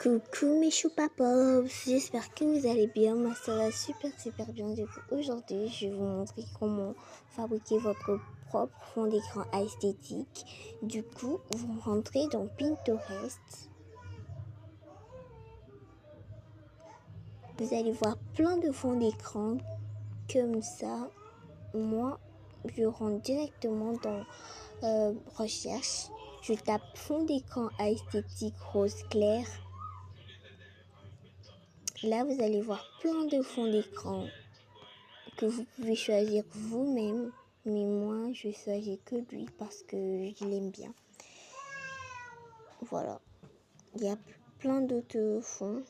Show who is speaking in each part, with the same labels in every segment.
Speaker 1: Coucou mes choupapops, j'espère que vous allez bien. Moi ça va super bien. Du coup aujourd'hui je vais vous montrer comment fabriquer votre propre fond d'écran esthétique. Du coup vous rentrez dans Pinterest. Vous allez voir plein de fonds d'écran comme ça. Moi je rentre directement dans recherche. Je tape fond d'écran esthétique rose clair. Là, vous allez voir plein de fonds d'écran que vous pouvez choisir vous-même. Mais moi, je choisis que lui parce que je l'aime bien. Voilà. Il y a plein d'autres fonds.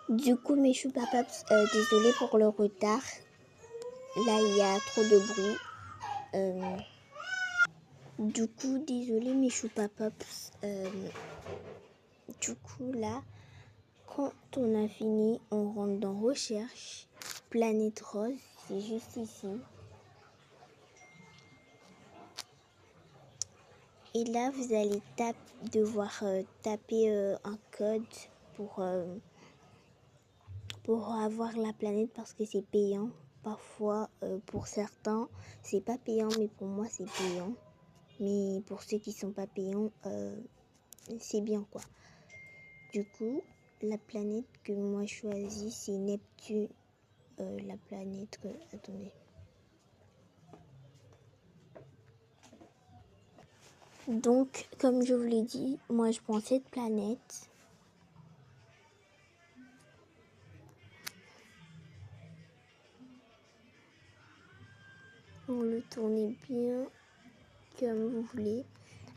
Speaker 1: Du coup, mes choupapaps, désolé pour le retard. Là, il y a trop de bruit. Du coup, désolé mes choupapaps. Du coup, là, quand on a fini, on rentre dans Recherche, Planète Rose, c'est juste ici. Et là, vous allez devoir taper un code pour avoir la planète parce que c'est payant. Parfois, pour certains, c'est pas payant, mais pour moi, c'est payant. Mais pour ceux qui sont pas payants, c'est bien quoi. Du coup, la planète que moi je choisis, c'est Neptune. La planète, attendez. Donc, comme je vous l'ai dit, moi je prends cette planète. Vous le tournez bien comme vous voulez.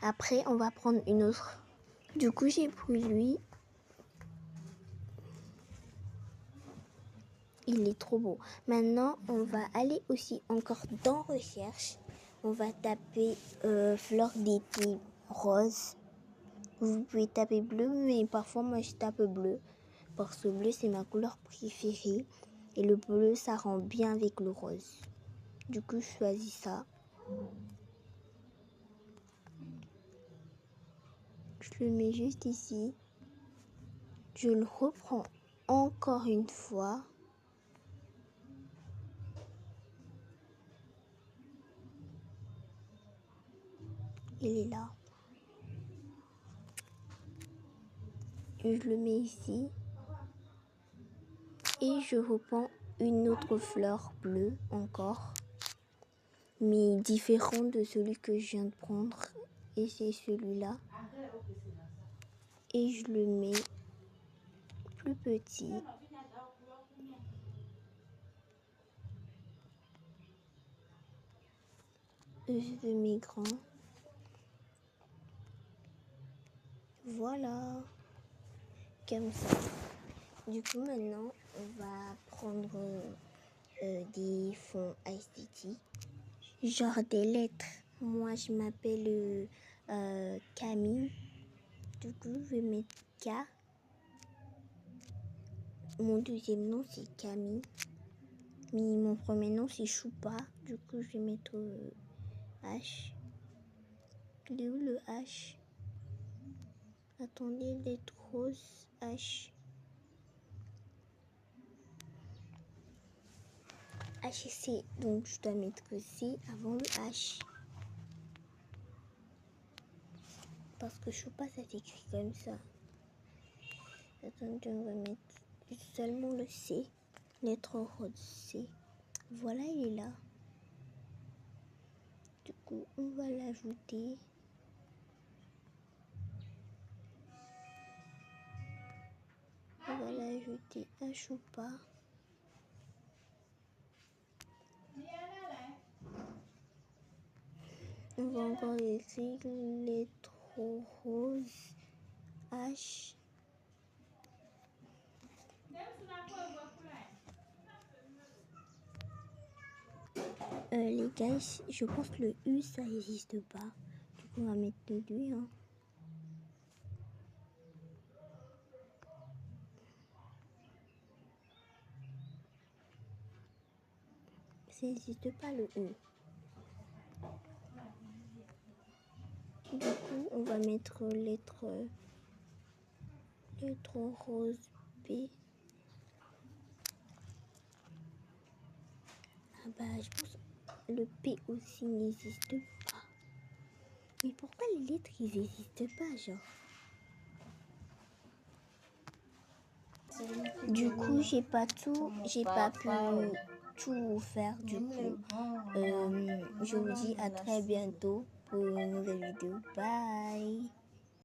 Speaker 1: Après, on va prendre une autre. Du coup, j'ai pris lui. Il est trop beau. Maintenant, on va aller aussi encore dans Recherche. On va taper fleur d'été rose. Vous pouvez taper bleu, mais parfois moi je tape bleu. Parce que bleu, c'est ma couleur préférée. Et le bleu, ça rend bien avec le rose. Du coup, je choisis ça. Je le mets juste ici. Je le reprends encore une fois. Il est là. Et je le mets ici. Et je reprends une autre fleur bleue encore. Mais différent de celui que je viens de prendre. Et c'est celui-là. Et je le mets plus petit. Je le mets grand. Voilà. Comme ça. Du coup, maintenant, on va prendre des fonds esthétiques. Genre des lettres. Moi, je m'appelle Camille. Du coup, je vais mettre K. Mon deuxième nom, c'est Camille. Mais mon premier nom, c'est Choupa. Du coup, je vais mettre H. Il est où le H? Attendez, lettre rose, H. H et C. Donc, je dois mettre C avant le H. Parce que Choupa, ça s'écrit comme ça. Attendez, on va mettre seulement le C. Lettre rose C. Voilà, il est là. Du coup, on va l'ajouter. On va l'ajouter à Choupa. On va encore écrire lettre rose H. Les gars, je pense que le U ça n'existe pas. Du coup, on va mettre le U. Hein. Ça n'existe pas le U. Du coup, on va mettre lettre rose B. Ah bah, je pense que le P aussi n'existe pas. Mais pourquoi les lettres, ils n'existent pas, genre? Du coup, j'ai pas pu tout faire. Du coup, je vous dis à très bientôt pour une nouvelle vidéo. Bye!